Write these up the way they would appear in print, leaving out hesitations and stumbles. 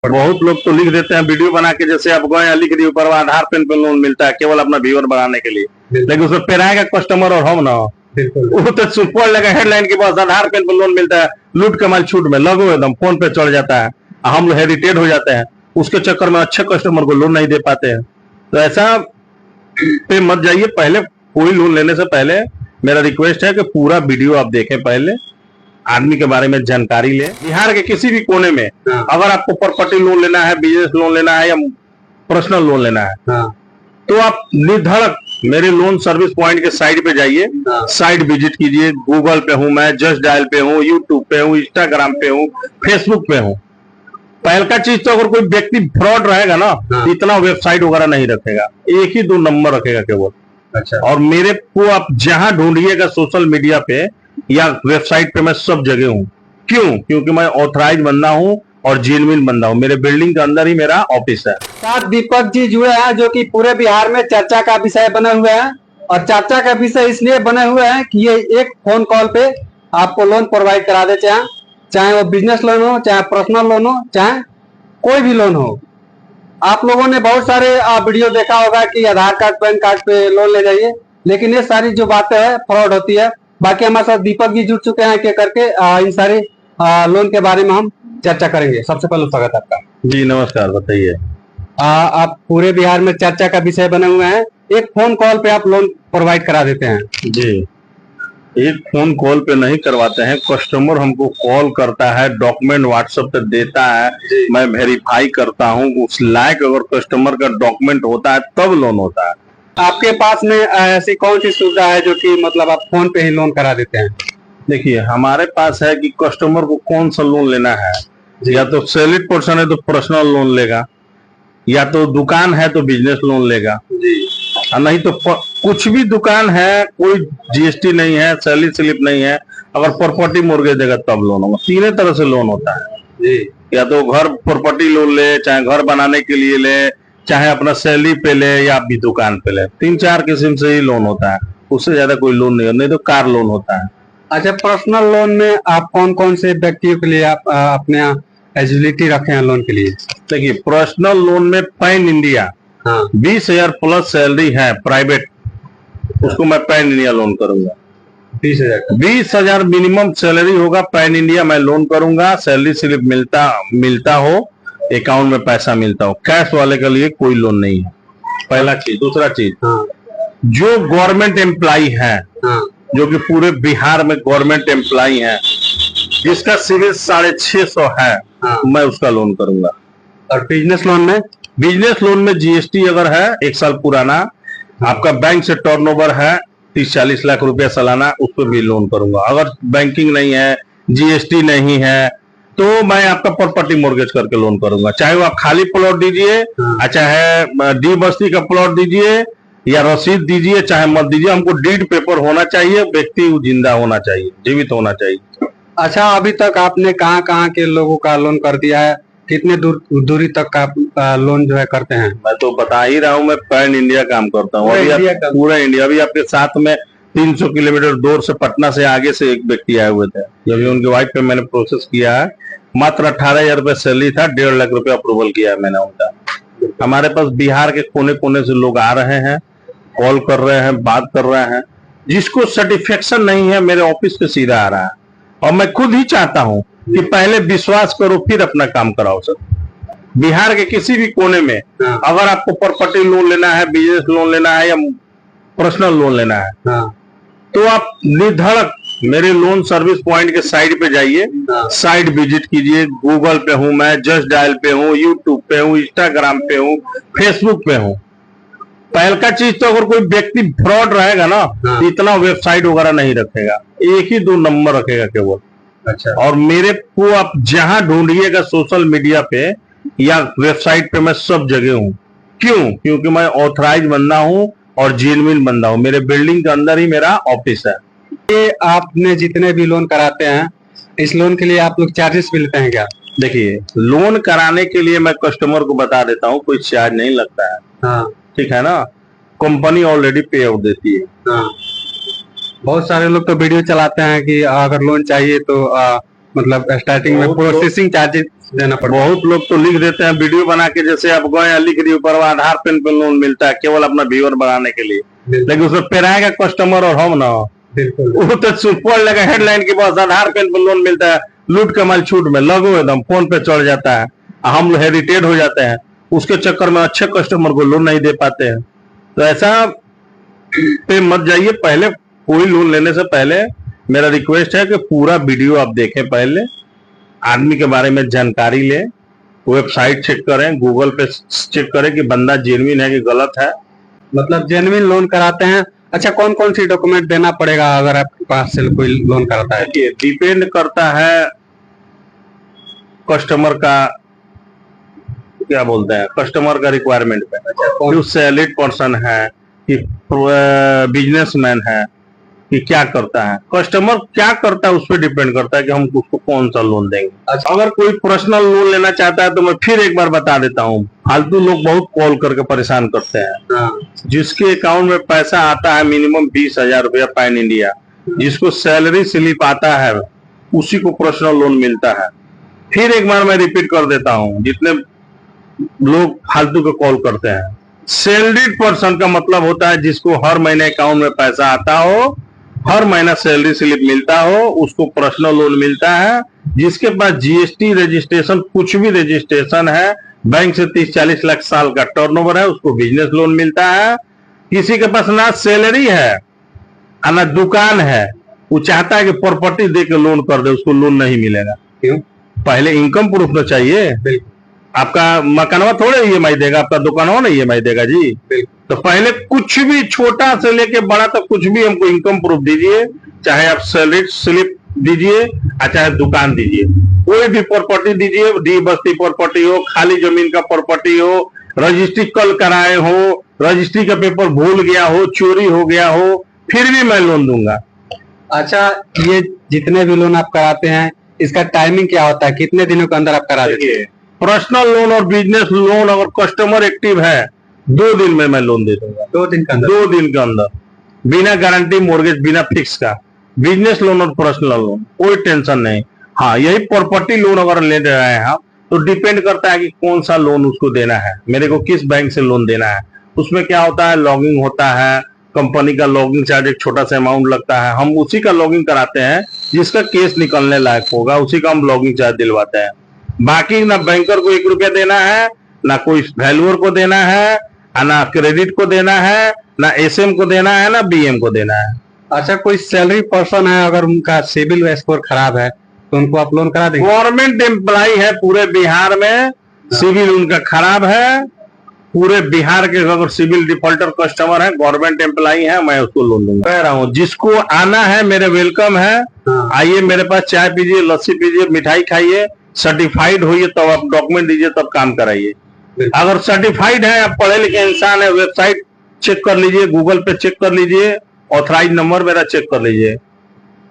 बहुत लोग तो लिख देते हैं वीडियो बना के, जैसे आप गए लिख दिए ऊपर आधार पेन पे लोन मिलता है केवल अपना व्यूअर बढ़ाने के लिए, लेकिन उसमें पेराएगा कस्टमर और हम ना, वो तो पढ़ लेगा हेडलाइन के पास आधार पेन पे लोन मिलता है, लूट कमाल छूट में लगो एकदम फोन पे चढ़ जाता है, हम लोग हेरिटेड हो जाते हैं, उसके चक्कर में अच्छे कस्टमर को लोन नहीं दे पाते हैं। तो ऐसा पे मत जाइए। पहले कोई लोन लेने से पहले मेरा रिक्वेस्ट है कि पूरा वीडियो आप देखें, पहले आदमी के बारे में जानकारी ले। बिहार के किसी भी कोने में अगर आपको प्रॉपर्टी लोन लेना है, बिजनेस लोन लेना है या पर्सनल लोन लेना है, तो आप निर्धड़क मेरे लोन सर्विस पॉइंट के साइट पे जाइए, साइट विजिट कीजिए। गूगल पे हूँ मैं, जस्ट डायल पे हूँ, यूट्यूब पे हूँ, इंस्टाग्राम पे हूँ, फेसबुक पे हूँ। पहला चीज तो अगर कोई व्यक्ति फ्रॉड रहेगा ना, इतना वेबसाइट वगैरह नहीं रखेगा, एक ही 2 नंबर रखेगा केवल। अच्छा। और मेरे को आप जहां ढूंढिएगा सोशल मीडिया पे या वेबसाइट पे, मैं सब जगह हूँ। क्यों? क्योंकि मैं ऑथराइज बंदा हूँ और जेन्युइन बंदा हूँ। मेरे बिल्डिंग के अंदर ही मेरा ऑफिस है। साथ दीपक जी जुड़े हैं जो कि पूरे बिहार में चर्चा का विषय बने हुए हैं, और चर्चा का विषय इसलिए बने हुए हैं कि ये एक फोन कॉल पे आपको लोन प्रोवाइड करा देते हैं, चाहे वो बिजनेस लोन हो, चाहे पर्सनल लोन हो, चाहे कोई भी लोन हो। आप लोगों ने बहुत सारे वीडियो देखा होगा कि आधार कार्ड पैन कार्ड पे लोन ले जाइए, लेकिन ये सारी जो बातें हैं फ्रॉड होती है। बाकी हमारे साथ दीपक जी जुड़ चुके हैं के करके इन सारे लोन के बारे में हम चर्चा करेंगे। सबसे पहले स्वागत आपका। जी नमस्कार, बताइए। आप पूरे बिहार में चर्चा का विषय बने हुए हैं, एक फोन कॉल पे आप लोन प्रोवाइड करा देते हैं। जी, एक फोन कॉल पे नहीं करवाते हैं, कस्टमर हमको कॉल करता है, डॉक्यूमेंट व्हाट्सएप पे देता है, मैं वेरीफाई करता हूँ, उस लायक अगर कस्टमर का डॉक्यूमेंट होता है तब लोन होता है। आपके पास में ऐसी कौन सी सुविधा है जो कि मतलब आप फोन पे ही लोन करा देते हैं? देखिए, हमारे पास है कि कस्टमर को कौन सा लोन लेना है, या तो सैलरीड पर्सन है तो पर्सनल लोन लेगा, या तो दुकान है तो बिजनेस लोन लेगा, नहीं तो कुछ भी दुकान है, कोई जीएसटी नहीं है, सैलरी स्लिप नहीं है, अगर प्रॉपर्टी मोर्गेज देगा तब लोन होगा। 3 तरह से लोन होता है जी। या तो घर प्रॉपर्टी लोन ले, चाहे घर बनाने के लिए ले, चाहे अपना सैलरी पे ले, या भी दुकान पे ले, 3-4 किस्म से ही लोन होता है, उससे ज्यादा कोई लोन नहीं होता। नहीं तो कार लोन होता है। अच्छा, पर्सनल लोन में आप कौन कौन से व्यक्तियों के लिए आप अपने एलिजिबिलिटी रखे हैं लोन के लिए? देखिए, पर्सनल लोन में पैन इंडिया 20,000 प्लस सैलरी है प्राइवेट, उसको मैं पैन इंडिया लोन करूंगा। 20,000 मिनिमम सैलरी होगा, पैन इंडिया मैं लोन करूंगा। सैलरी स्लिप मिलता हो, अकाउंट में पैसा मिलता हो। कैश वाले के लिए कोई लोन नहीं है, पहला चीज। दूसरा चीज, जो गवर्नमेंट एम्प्लॉय है, जो कि पूरे बिहार में गवर्नमेंट एम्प्लॉय है, जिसका सिविल 650 है, मैं उसका लोन करूंगा। और बिजनेस लोन में? बिजनेस लोन में जीएसटी अगर है 1 साल पुराना, आपका बैंक से टर्नओवर है 30-40 लाख रुपया सालाना, उस पर भी लोन करूंगा। अगर बैंकिंग नहीं है, जीएसटी नहीं है, तो मैं आपका प्रॉपर्टी मोर्गेज करके लोन करूंगा। चाहे वो आप खाली प्लॉट दीजिए, चाहे डी बस्ती का प्लॉट दीजिए, या रसीद दीजिए, चाहे मत दीजिए, हमको डीड पेपर होना चाहिए, व्यक्ति जिंदा होना चाहिए, जीवित होना चाहिए। अच्छा, अभी तक आपने कहाँ के लोगों का लोन कर दिया है? कितने दूरी तक का लोन जो है करते हैं? मैं तो बता ही रहा हूँ, मैं पैन इंडिया काम करता हूँ। पूरा इंडिया। अभी आपके साथ में 300 किलोमीटर दूर से, पटना से आगे से एक व्यक्ति आए हुए थे, जब उनके वाइफ पे मैंने प्रोसेस किया है, मात्र 18,000 रुपये सैलरी था, 1.5 लाख रुपया अप्रूवल किया है मैंने उनका। हमारे पास बिहार के कोने कोने से लोग आ रहे हैं, कॉल कर रहे हैं, बात कर रहे हैं। जिसको सेटिस्फेक्शन नहीं है, मेरे ऑफिस पे सीधा आ रहा है। और मैं खुद ही चाहता हूँ कि पहले विश्वास करो फिर अपना काम कराओ। सर, बिहार के किसी भी कोने में अगर आपको प्रॉपर्टी लोन लेना है, बिजनेस लोन लेना है या पर्सनल लोन लेना है, तो आप निर्धड़क मेरे लोन सर्विस पॉइंट के साइट पे जाइए, साइट विजिट कीजिए। गूगल पे हूँ मैं, जस्ट डायल पे हूँ, यूट्यूब पे हूँ, इंस्टाग्राम पे हूँ, फेसबुक पे हूँ। पहला चीज तो अगर कोई व्यक्ति फ्रॉड रहेगा ना, इतना वेबसाइट वगैरह नहीं रखेगा, एक ही 2 नंबर रखेगा केवल। अच्छा। और मेरे को आप जहां ढूंढिएगा सोशल मीडिया पे या वेबसाइट पे, मैं सब जगह हूँ। क्यों? क्योंकि मैं ऑथराइज बंदा हूँ और जेन्युइन बंदा हूँ। मेरे बिल्डिंग के अंदर ही मेरा ऑफिस है। ये आपने जितने भी लोन कराते हैं, इस लोन के लिए आप लोग चार्जेस भी लेते हैं क्या? देखिए, लोन कराने के लिए मैं कस्टमर को बता देता हूँ, कोई चार्ज नहीं लगता है। ठीक है ना, कंपनी ऑलरेडी पे आउट देती है। बहुत सारे लोग तो वीडियो चलाते हैं कि अगर लोन चाहिए तो मतलब स्टार्टिंग में प्रोसेसिंग चार्जेस देना पड़ता है। बहुत लोग तो लिख देते हैं वीडियो बना के, जैसे आप गए लिख दिए ऊपर आधार पेन पे लोन मिलता है केवल अपना व्यूअर बढ़ाने के लिए, लेकिन उसमें पेराएगा कस्टमर और हम ना। बिल्कुल वो तो पढ़ लेगा हेडलाइन के बस आधार पेन पे लोन मिलता है, लूट कमाल छूट में लगो एकदम फोन पे चढ़ जाता है, हम हेरिटेड हो जाते हैं, उसके चक्कर में अच्छे कस्टमर को लोन नहीं दे पाते हैं। तो ऐसा पे मत जाइए। पहले कोई लोन लेने से पहले मेरा रिक्वेस्ट है कि पूरा वीडियो आप देखें, पहले आदमी के बारे में जानकारी ले, वेबसाइट चेक करें, गूगल पे चेक करें कि बंदा जेन्युइन है कि गलत है। मतलब जेन्युइन लोन कराते हैं। अच्छा, कौन कौन सी डॉक्यूमेंट देना पड़ेगा अगर आपके पास से कोई लोन कराता है? डिपेंड करता है कस्टमर का, क्या बोलते हैं, कस्टमर का रिक्वायरमेंट पे। जो सैलरीड पर्सन है कि बिजनेसमैन है कि क्या करता है, कस्टमर क्या करता है उस पर डिपेंड करता है कि हम उसको कौन सा लोन देंगे। अच्छा, अगर कोई पर्सनल लोन लेना चाहता है तो मैं फिर एक बार बता देता हूँ, फालतू लोग बहुत कॉल करके परेशान करते हैं। जिसके अकाउंट में पैसा आता है मिनिमम 20,000 रुपया पैन इंडिया, जिसको सैलरी स्लिप आता है उसी को पर्सनल लोन मिलता है। फिर एक बार मैं रिपीट कर देता हूँ, जितने लोग फालतू के कॉल करते हैं, सैलरीड पर्सन का मतलब होता है जिसको हर महीने अकाउंट में पैसा आता हो, हर महीना सैलरी स्लिप मिलता हो, उसको पर्सनल लोन मिलता है। जिसके पास जीएसटी रजिस्ट्रेशन, कुछ भी रजिस्ट्रेशन है, बैंक से 30-40 लाख साल का टर्नओवर है, उसको बिजनेस लोन मिलता है। किसी के पास ना सैलरी है ना दुकान है, वो चाहता है कि प्रॉपर्टी दे के लोन कर दे, उसको लोन नहीं मिलेगा। क्यों? पहले इनकम प्रूफ तो चाहिए। आपका मकानवा थोड़े ईएमआई देगा, आपका दुकानवा ना ईएमआई देगा जी। तो पहले कुछ भी छोटा से लेके बड़ा तक कुछ भी हमको इनकम प्रूफ दीजिए, चाहे आप सैलरी स्लिप दीजिए चाहे दुकान दीजिए, कोई भी प्रॉपर्टी दीजिए, डी बस्ती प्रॉपर्टी हो, खाली जमीन का प्रॉपर्टी हो, रजिस्ट्री कल कराए हो, रजिस्ट्री का पेपर भूल गया हो, चोरी हो गया हो, फिर भी मैं लोन दूंगा। अच्छा, ये जितने भी लोन आप कराते हैं इसका टाइमिंग क्या होता है, कितने दिनों के अंदर आप करा देते हैं? पर्सनल लोन और बिजनेस लोन अगर कस्टमर एक्टिव है 2 दिन में मैं लोन दे दूंगा। 2 दिन के अंदर? 2 दिन के अंदर, बिना गारंटी मोर्गेज, बिना फिक्स का। बिजनेस लोन और पर्सनल लोन कोई टेंशन नहीं। हाँ, यही प्रॉपर्टी लोन अगर ले रहे हैं आप तो डिपेंड करता है कि कौन सा लोन उसको देना है, मेरे को किस बैंक से लोन देना है। उसमें क्या होता है, लॉगिंग होता है, कंपनी का लॉगिंग चार्ज एक छोटा सा अमाउंट लगता है, हम उसी का लॉगिंग कराते हैं, जिसका केस निकलने लायक होगा उसी का हम लॉगिंग चार्ज दिलवाते हैं। बाकी ना बैंकर को 1 रुपया देना है, ना कोई वैल्यूअर को देना है, ना क्रेडिट को देना है, ना एसएम को देना है, ना बीएम को देना है। अच्छा, कोई सैलरी पर्सन है अगर उनका सिविल स्कोर खराब है तो उनको आप लोन करा देंगे? गवर्नमेंट एम्प्लॉय है पूरे बिहार में, सिविल उनका खराब है, पूरे बिहार के अगर सिविल डिफॉल्टर कस्टमर है, गवर्नमेंट एम्प्लॉय है, मैं उसको लोन दूंगा। कह रहा हूँ, जिसको आना है मेरे वेलकम है, आइए मेरे पास, चाय पीजिए, लस्सी पीजिए, मिठाई खाइए, सर्टिफाइड होइए, तब आप डॉक्यूमेंट दीजिए, तब काम कराइए। अगर सर्टिफाइड है, आप पढ़े लिखे इंसान है, वेबसाइट चेक कर लीजिए, गूगल पे चेक कर लीजिए, ऑथराइज नंबर मेरा चेक कर लीजिए।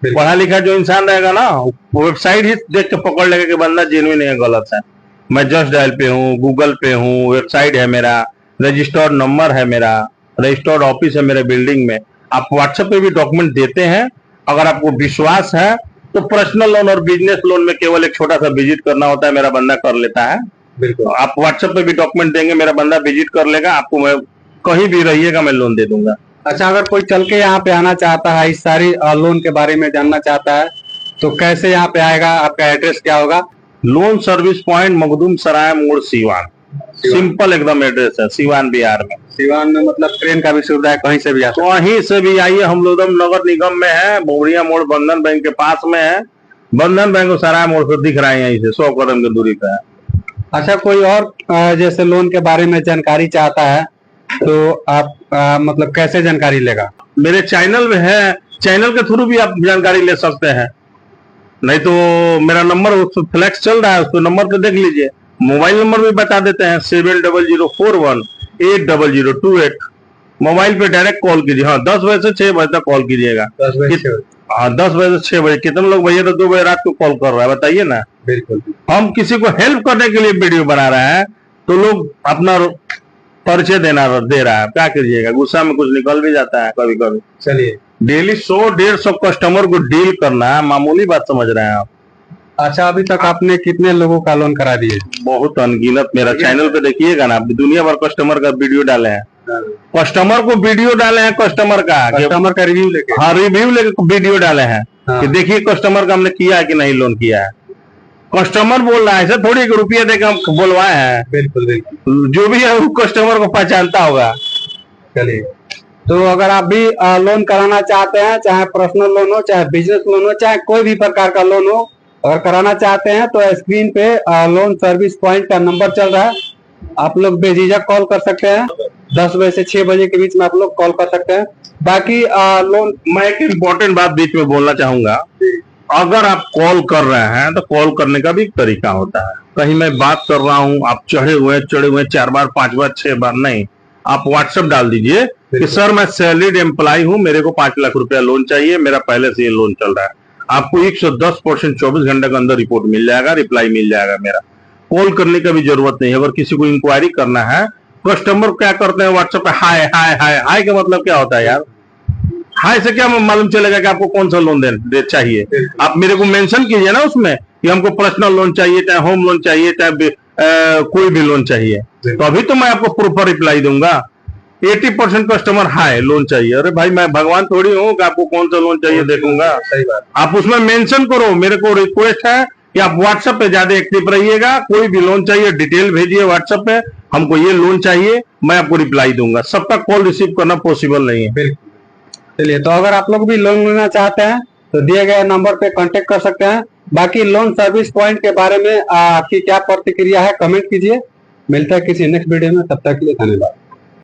पढ़ा लिखा जो इंसान रहेगा ना, वेबसाइट ही देख के पकड़ लेगा कि बंदा जेन्युइन है गलत है। मैं जस्ट डायल पे हूँ, गूगल पे हूँ, वेबसाइट है मेरा, रजिस्टर्ड नंबर है मेरा, रजिस्टर्ड ऑफिस है मेरे बिल्डिंग में। आप व्हाट्सएप पे भी डॉक्यूमेंट देते हैं। अगर आपको विश्वास है तो पर्सनल लोन और बिजनेस लोन में केवल एक छोटा सा विजिट करना होता है, मेरा बंदा कर लेता है। बिल्कुल, आप व्हाट्सएप पे भी डॉक्यूमेंट देंगे, मेरा बंदा विजिट कर लेगा, आपको मैं कहीं भी रहिएगा मैं लोन दे दूंगा। अच्छा, अगर कोई चल के यहाँ पे आना चाहता है, इस सारी लोन के बारे में जानना चाहता है तो कैसे यहाँ पे आएगा? आपका एड्रेस क्या होगा? लोन सर्विस पॉइंट, मखदूम सराय मोड़, सीवान। सिंपल एकदम एड्रेस है, सीवान बिहार में। सीवान में मतलब ट्रेन का भी सुविधा है, कहीं से भी कहीं से भी आइए। हम लोग नगर निगम में है, बोरिया मोड़ बंधन बैंक के पास में है। बंधन बैंक सराय मोड़ से दिख रहा है, यहीं से 100 कदम की दूरी पे है। अच्छा, कोई और जैसे लोन के बारे में जानकारी चाहता है तो आप मतलब कैसे जानकारी लेगा? मेरे चैनल में है, चैनल के थ्रू भी आप जानकारी ले सकते हैं, नहीं तो मेरा नंबर फ्लैक्स चल रहा है, उसको नंबर पे देख लीजिए। मोबाइल नंबर भी बता देते हैं, 7004180028। मोबाइल पे डायरेक्ट कॉल कीजिए। हाँ, 10 बजे से 6 बजे तक कॉल कीजिएगा। 10 बजे? हाँ, 10 बजे से 6 बजे। कितने लोग भैया तो 2 बजे रात को कॉल कर रहा है, बताइए ना। बिल्कुल, हम किसी को हेल्प करने के लिए वीडियो बना रहे हैं तो लोग अपना परिचय दे रहा है, क्या करिएगा, गुस्सा में कुछ निकल भी जाता है कभी कभी। चलिए, डेली 100-150 कस्टमर को डील करना है, मामूली बात समझ रहे हैं आप। अच्छा, अभी तक आपने कितने लोगों का लोन करा दिए? बहुत अनगिनत। मेरा चैनल पे देखिएगा ना, दुनिया भर कस्टमर का वीडियो डाले हैं, कस्टमर को वीडियो डाले हैं, कस्टमर का रिव्यू लेके। हाँ, रिव्यू लेके वीडियो डाले हैं हाँ। कि देखिए कस्टमर का हमने किया है कि नहीं लोन किया है। कस्टमर बोल रहा है, ऐसा थोड़ी कि रुपया देकर हम बोलवाए हैं। बिल्कुल बिल्कुल, जो भी है वो कस्टमर को पहचानता होगा। चलिए, तो अगर आप भी लोन कराना चाहते हैं, चाहे पर्सनल लोन हो, चाहे बिजनेस लोन हो, चाहे कोई भी प्रकार का लोन हो, अगर कराना चाहते हैं तो स्क्रीन पे लोन सर्विस पॉइंट का नंबर चल रहा है, आप लोग बेझिझक कॉल कर सकते हैं। 10 बजे से 6 बजे के बीच में आप लोग कॉल कर सकते हैं। बाकी लोन, मैं एक इम्पोर्टेंट बात बीच में बोलना चाहूंगा, अगर आप कॉल कर रहे हैं तो कॉल करने का भी एक तरीका होता है। कहीं मैं बात कर रहा हूं, आप चढ़े हुए 4 बार 5 बार 6 बार नहीं, आप व्हाट्सएप डाल दीजिए कि सर मैं सैलरीड एम्प्लॉय हूं, मेरे को 5 लाख रुपया लोन चाहिए, मेरा पहले से ये लोन चल रहा है। आपको 110% 24 घंटे के अंदर रिपोर्ट मिल जाएगा, रिप्लाई मिल जाएगा। मेरा कॉल करने का भी जरूरत नहीं है। अगर किसी को इंक्वायरी करना है, कस्टमर क्या करते हैं व्हाट्सएप पे, हाय हाय हाय हाय का मतलब क्या होता है यार? हाय से क्या मालूम चलेगा कि आपको कौन सा लोन दे चाहिए? आप मेरे को मेंशन कीजिए ना उसमें कि हमको पर्सनल लोन चाहिए, चाहे होम लोन चाहिए, चाहे कोई भी लोन चाहिए, तो अभी तो मैं आपको प्रॉपर रिप्लाई दूंगा। 80% कस्टमर हाय लोन चाहिए। अरे भाई, मैं भगवान थोड़ी हूँ कि आपको कौन सा लोन चाहिए देखूंगा। सही बात। आप उसमें मेंशन करो। मेरे को रिक्वेस्ट है कि आप व्हाट्सएप पे ज्यादा एक्टिव रहिएगा। कोई भी लोन चाहिए डिटेल भेजिए व्हाट्सएप पे, हमको ये लोन चाहिए, मैं आपको रिप्लाई दूंगा। सबका कॉल रिसीव करना पॉसिबल नहीं है। बिल्कुल। चलिए, तो अगर आप लोग भी लोन लेना चाहते हैं तो दिए गए नंबर पे कांटेक्ट कर सकते हैं। बाकी लोन सर्विस पॉइंट के बारे में आपकी क्या प्रतिक्रिया है, कमेंट कीजिए। मिलता है किसी नेक्स्ट वीडियो में, तब तक के लिए धन्यवाद।